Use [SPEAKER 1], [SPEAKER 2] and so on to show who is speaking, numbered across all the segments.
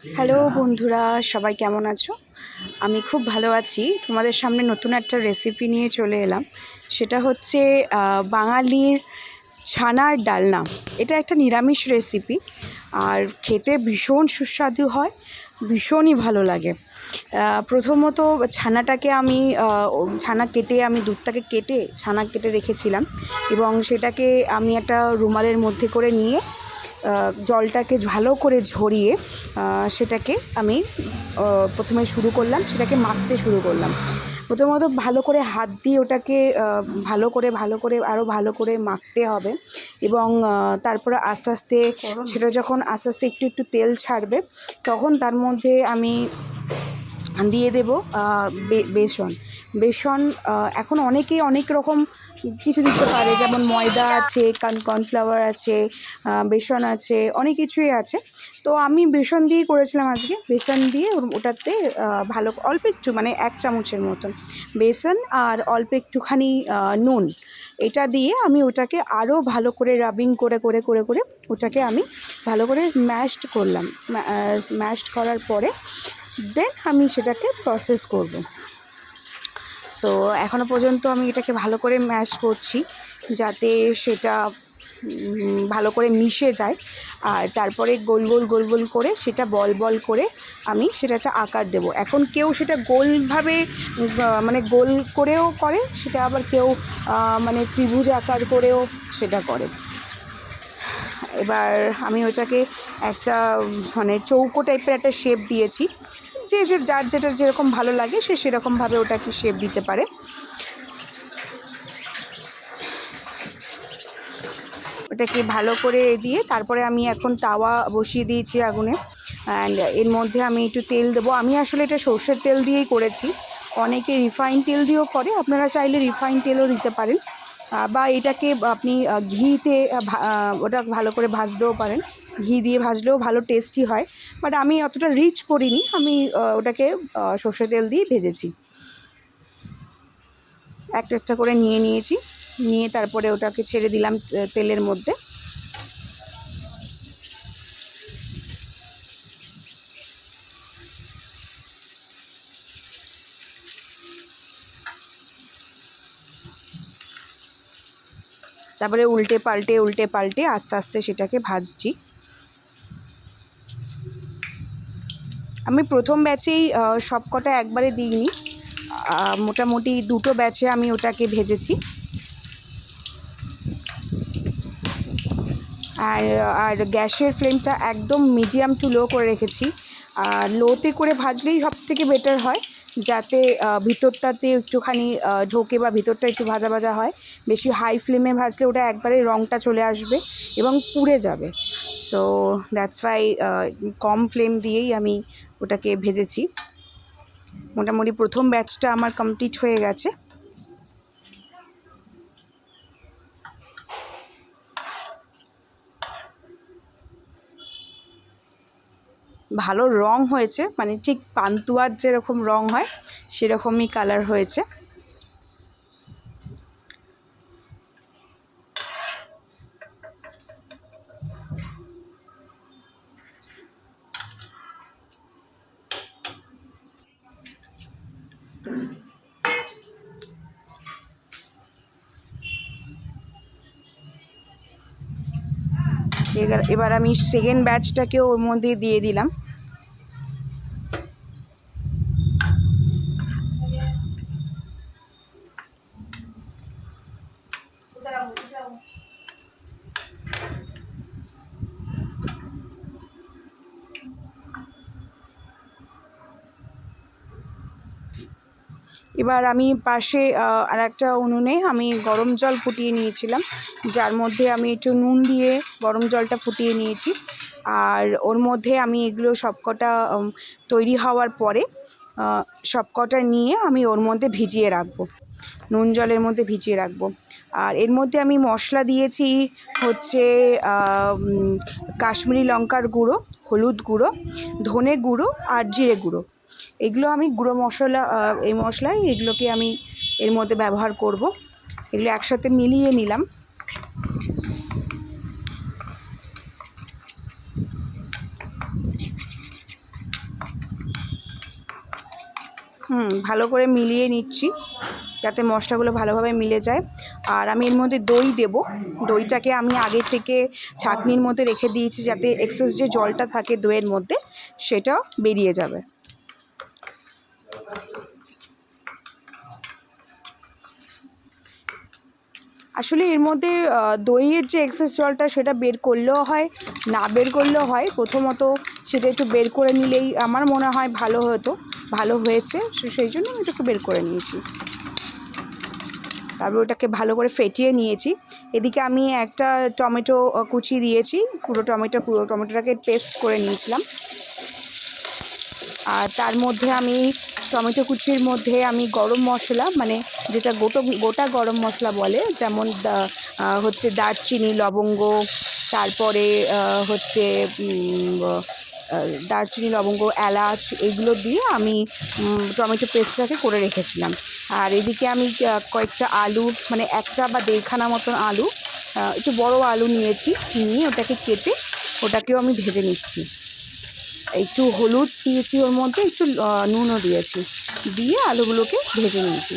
[SPEAKER 1] Hello বন্ধুরা, সবাই কেমন আছো? আমি খুব ভালো আছি। তোমাদের সামনে নতুন একটা রেসিপি নিয়ে চলে এলাম। সেটা হচ্ছে বাঙালির ছানার ডালনা। এটা একটা নিরামিষ রেসিপি, আর খেতে ভীষণ সুস্বাদু হয়, ভীষণই ভালো লাগে। প্রথমত ছানাটাকে আমি ছানা কেটে আমি দুধটাকে কেটে ছানা কেটে রেখেছিলাম, এবং সেটাকে আমি একটা রুমালের মধ্যে করে নিয়ে জলটাকে ভালো করে ঝরিয়ে সেটাকে আমি প্রথমে শুরু করলাম, সেটাকে মাখতে শুরু করলাম। প্রথমত ভালো করে হাত দিয়ে ওটাকে ভালো করে আরও ভালো করে মাখতে হবে, এবং তারপরে আস্তে আস্তে সেটা যখন আস্তে আস্তে একটু একটু তেল ছাড়বে, তখন তার মধ্যে আমি দিয়ে দেব বেসন। বেসন এখন অনেকেই অনেক রকম কিছু দিতে পারে, যেমন ময়দা আছে, কর্নফ্লাওয়ার আছে, বেসন আছে, অনেক কিছুই আছে। তো আমি বেসন দিয়েই করেছিলাম আজকে। বেসন দিয়ে ওটাতে ভালো অল্প একটু, মানে 1 চামচের মতন বেসন আর অল্প একটুখানি নুন, এটা দিয়ে আমি ওটাকে আরও ভালো করে রাবিং করে করে করে করে ওটাকে আমি ভালো করে ম্যাশড করলাম। ম্যাশড করার পরে দেন আমি সেটাকে প্রসেস করব। তো এখনও পর্যন্ত আমি এটাকে ভালো করে ম্যাশ করছি, যাতে সেটা ভালো করে মিশে যায়। আর তারপরে গোল গোল গোল গোল করে সেটা বল বল করে আমি সেটা একটা আকার দেব। এখন কেউ সেটা গোলভাবে মানে গোল করেও করে, সেটা আবার কেউ মানে ত্রিভুজ আকার করেও সেটা করে। এবার আমি ওটাকে একটা মানে চৌকো টাইপের একটা শেপ দিয়েছি। যার যেটা যেরকম ভালো লাগে সে সেরকমভাবে ওটাকে শেপ দিতে পারে। ওটাকে ভালো করে দিয়ে তারপরে আমি এখন তাওয়া বসিয়ে দিয়েছি আগুনে, অ্যান্ড এর মধ্যে আমি একটু তেল দেবো। আমি আসলে এটা সর্ষের তেল দিয়েই করেছি। অনেকে রিফাইন তেল দিয়েও করে, আপনারা চাইলে রিফাইন তেলও দিতে পারেন, বা এটাকে আপনি ঘিতে ওটা ভালো করে ভাজতেও পারেন। ঘি দিয়ে ভাজলেও ভালো টেস্টি হয়, বাট আমি অতটা রিচ করিনি। আমি ওটাকে সর্ষের তেল দিয়ে ভেজেছি। একটা একটা করে নিয়েছি, নিয়ে তারপরে ওটাকে ছেড়ে দিলাম তেলের মধ্যে। তারপরে উল্টে পাল্টে আস্তে আস্তে সেটাকে ভাজছি। আমি প্রথম ব্যাচেই সবকটা একবারে দিইনি, মোটামুটি 2টো ব্যাচে আমি ওটাকে ভেজেছি। আর গ্যাসের ফ্লেমটা একদম মিডিয়াম টু লো করে রেখেছি। আর লোতে করে ভাজলেই সবথেকে বেটার হয়, যাতে ভিতরটাতে একটুখানি ঢোকে বা ভিতরটা একটু ভাজা ভাজা হয়। বেশি হাই ফ্লেমে ভাজলে ওটা একবারে রঙটা চলে আসবে এবং পুড়ে যাবে। So that's why com flame দিয়েই আমি ওটাকে ভেজেছি। মোটামুটি প্রথম ব্যাচটা আমার কমপ্লিট হয়ে গেছে। ভালো রং হয়েছে, মানে ঠিক পান্তুয়ার যেরকম রং হয় সেরকমই কালার হয়েছে। এবার আমি সেকেন্ড ব্যাচটাকে ওর মধ্যে দিয়ে দিলাম। এবার আমি পাশে আর একটা উনুনে আমি গরম জল ফুটিয়ে নিয়েছিলাম, যার মধ্যে আমি একটু নুন দিয়ে গরম জলটা ফুটিয়ে নিয়েছি। আর ওর মধ্যে আমি এগুলো সবকটা তৈরি হওয়ার পরে সবকটা নিয়ে আমি ওর মধ্যে ভিজিয়ে রাখবো, নুন জলের মধ্যে ভিজিয়ে রাখবো। আর এর মধ্যে আমি মশলা দিয়েছি হচ্ছে কাশ্মীরি লঙ্কার গুঁড়ো, হলুদ গুঁড়ো, ধনে গুঁড়ো আর জিরে গুঁড়ো। এগুলো আমি গুঁড়ো মশলা, এই মশলাই এগুলোকে আমি এর মধ্যে ব্যবহার করব। এগুলো একসাথে মিলিয়ে নিলাম। ভালো করে মিলিয়ে নিচ্ছি যাতে মশলাগুলো ভালোভাবে মিলে যায়। আর আমি এর মধ্যে দই দেব। দইটাকে আমি আগে থেকে ছাঁকনির মধ্যে রেখে দিয়েছি যাতে এক্সেস যে জলটা থাকে দইয়ের মধ্যে সেটা বেরিয়ে যাবে। আসলে এর মধ্যে দইয়ের যে এক্সেস জলটা সেটা বের করলেও হয়, না বের করলেও হয়। প্রথমত সেটা একটু বের করে নিলেই আমার মনে হয় ভালো হয়েছে, সেই জন্য আমি এটাকে বের করে নিয়েছি। তারপর ওটাকে ভালো করে ফেটিয়ে নিয়েছি। এদিকে আমি একটা টমেটো কুচি দিয়েছি, পুরো টমেটোটাকে পেস্ট করে নিয়েছিলাম। আর তার মধ্যে আমি টমেটো কুচির মধ্যে আমি গরম মশলা, মানে যেটা গোটা গরম মশলা বলে, যেমন হচ্ছে দারচিনি, লবঙ্গ, তারপরে হচ্ছে দারচিনি, লবঙ্গ, এলাচ, এগুলো দিয়ে আমি টমেটো পেস্টটাকে করে রেখেছিলাম। আর এদিকে আমি কয়েকটা আলু, মানে একটা বা দেড়খানা মতন আলু, একটু বড় আলু নিয়েছি, নিয়ে ওটাকে কেটে ওটাকেও আমি ভেজে নিচ্ছি। একটু হলুদ দিয়েছি, ওর মধ্যে একটু নুনও দিয়েছি, দিয়ে আলুগুলোকে ভেজে নিয়েছি।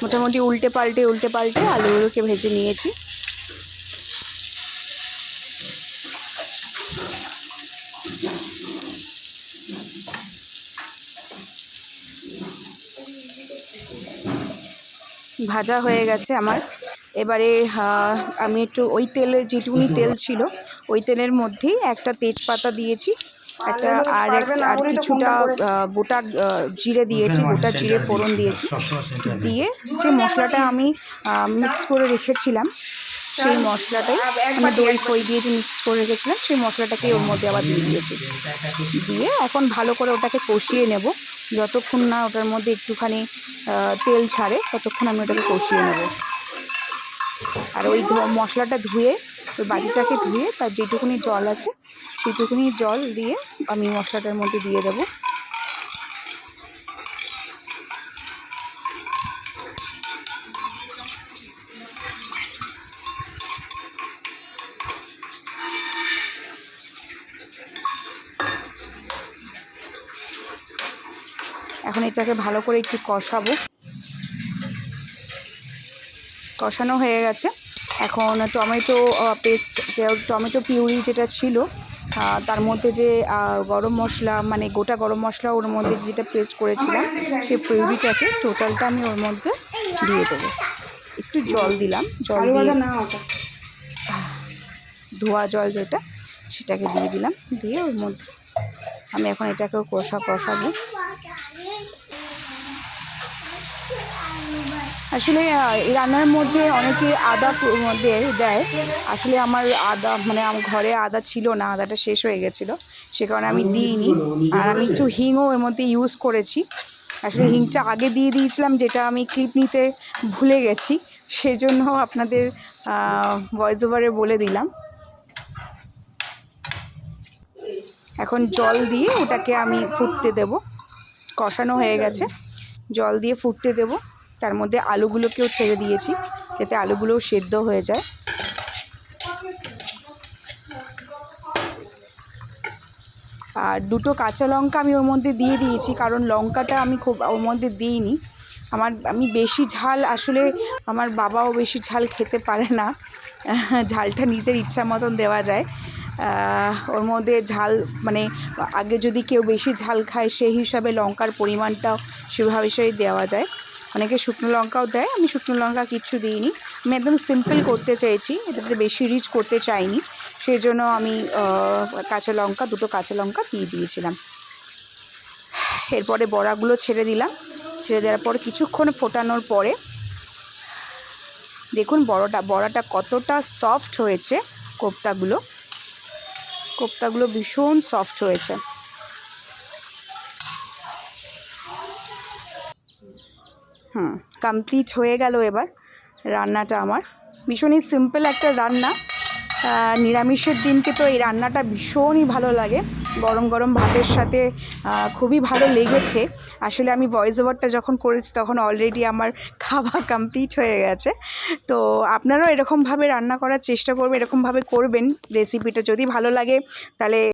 [SPEAKER 1] মোটামুটি উল্টে পাল্টে আলুগুলোকে ভেজে নিয়েছি। ভাজা হয়ে গেছে আমার। এবারে আমি একটু ওই তেলে, যেটুকুনি তেল ছিল ওই তেলের মধ্যেই একটা তেজপাতা দিয়েছি, আর কিছুটা গোটা জিরে দিয়েছি, গোটা জিরে ফোড়ন দিয়েছি। দিয়ে যে মশলাটা আমি মিক্স করে রেখেছিলাম, সেই মশলাটাই আমি দই ফই দিয়ে যে মিক্স করে রেখেছিলাম সেই মশলাটাকে ওর মধ্যে আবার দিয়ে দিয়েছি। দিয়ে এখন ভালো করে ওটাকে কষিয়ে নেব। যতক্ষণ না ওটার মধ্যে একটুখানি তেল ছাড়ে ততক্ষণ আমি ওটাকে কষিয়ে নেব। আর ওই মশলাটা ধুয়ে, ওই বাটিটাকে ধুয়ে তার যেটুকুনি জল আছে সেইটুকুনি জল দিয়ে আমি মশলাটার মধ্যে দিয়ে দেবো। এখন এটাকে ভালো করে একটু কষাবো। কষানো হয়ে গেছে। এখন টমেটো পিউরি যেটা ছিল তার মধ্যে যে গরম মশলা, মানে গোটা গরম মশলা ওর মধ্যে যেটা পেস্ট করেছিলাম সেই পিউরিটাকে টোটালটা আমি ওর মধ্যে দিয়ে দেবো। একটু জল দিলাম, জল দিয়ে ধোয়া জল যেটা সেটাকে দিয়ে দিলাম, দিয়ে ওর মধ্যে আমি এখন এটাকেও কষাবো। আসলে এই রান্নার মধ্যে অনেকে আদা দেয়। আসলে আমার আমার ঘরে আদা ছিল না, আদাটা শেষ হয়ে গেছিলো, সে কারণে আমি দিইনি। আর আমি একটু হিংও এর মধ্যে ইউজ করেছি। আসলে হিংটা আগে দিয়ে দিয়েছিলাম, যেটা আমি ক্লিপ নিতে ভুলে গেছি, সেজন্য আপনাদের ভয়েস ওভারে বলে দিলাম। এখন জল দিয়ে ওটাকে আমি ফুটতে দেব। কষানো হয়ে গেছে, জল দিয়ে ফুটতে দেব। তার মধ্যে আলুগুলোকেও ছেড়ে দিয়েছি যাতে আলুগুলোও সেদ্ধ হয়ে যায়। আর দুটো কাঁচা লঙ্কা আমি ওর মধ্যে দিয়ে দিয়েছি, কারণ লঙ্কাটা আমি খুব ওর মধ্যে দিইনি। আমি বেশি ঝাল, আসলে আমার বাবাও বেশি ঝাল খেতে পারে না, ঝালটা নিজের ইচ্ছা মতন দেওয়া যায়। ওর মধ্যে ঝাল, মানে আগে যদি কেউ বেশি ঝাল খায় সেই হিসাবে লঙ্কার পরিমাণটাও সেভাবেই দেওয়া যায়। অনেকে শুকনো লঙ্কাও দেয়, আমি শুকনো লঙ্কা কিচ্ছু দিইনি। আমি একদম সিম্পল করতে চেয়েছি, এটাতে বেশি রিচ করতে চাইনি, সেই জন্য আমি দুটো কাঁচা লঙ্কা দিয়ে দিয়েছিলাম। এরপরে বড়াগুলো ছেড়ে দিলাম। ছেড়ে দেওয়ার পর কিছুক্ষণ ফোটানোর পরে দেখুন বড়াটা কতটা সফট হয়েছে। কোপ্তাগুলো ভীষণ সফট হয়েছে। কমপ্লিট হয়ে গেল এবার রান্নাটা আমার। ভীষণই সিম্পল একটা রান্না। নিরামিষের দিনকে তো এই রান্নাটা ভীষণই ভালো লাগে। গরম গরম ভাতের সাথে খুবই ভালো লেগেছে। আসলে আমি ভয়েস ওভারটা যখন করেছি তখন অলরেডি আমার খাওয়া কমপ্লিট হয়ে গেছে। তো আপনারাও এরকমভাবে রান্না করার চেষ্টা করবেন, এরকমভাবে করবেন রেসিপিটা। যদি ভালো লাগে তাহলে